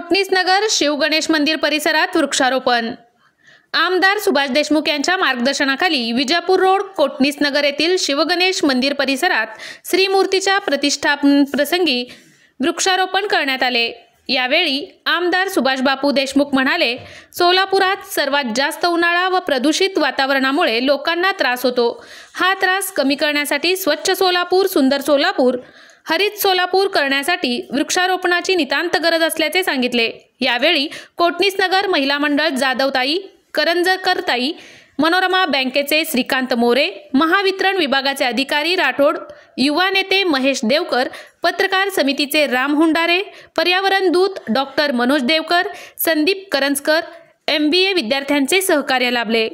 कोटणीसनगर शिवगणेश मंदिर परिसरात वृक्षारोपण। आमदार सुभाष देशमुख यांच्या मार्गदर्शनाखाली विजापूर रोड कोटणीसनगर येथील शिवगणेश मंदिर परिसरात श्री मूर्तीच्या प्रतिष्ठापन प्रसंगी वृक्षारोपण करण्यात आले। यावेळी आमदार सुभाष बापू देशमुख म्हणाले, सोलापुरात सर्वात जास्त उन्हाळा व प्रदूषित वातावरणामुळे लोकांना त्रास होतो। हा त्रास कमी करण्यासाठी स्वच्छ सोलापूर, सुंदर सोलापूर, हरित सोलापूर करण्यासाठी वृक्षारोपणाची नितांत गरज असल्याचे सांगितले। यावेळी कोटणीसनगर महिला मंडळ जाधवताई, करंजकरताई, मनोरमा बँकेचे श्रीकांत मोरे, महावितरण विभागाचे अधिकारी राठोड, युवा नेते महेश देवकर, पत्रकार समितीचे राम हुंडारे, पर्यावरण दूत डॉक्टर मनोज देवकर, संदीप करंजकर, MBA विद्यार्थ्यांचे सहकार्य लाभले।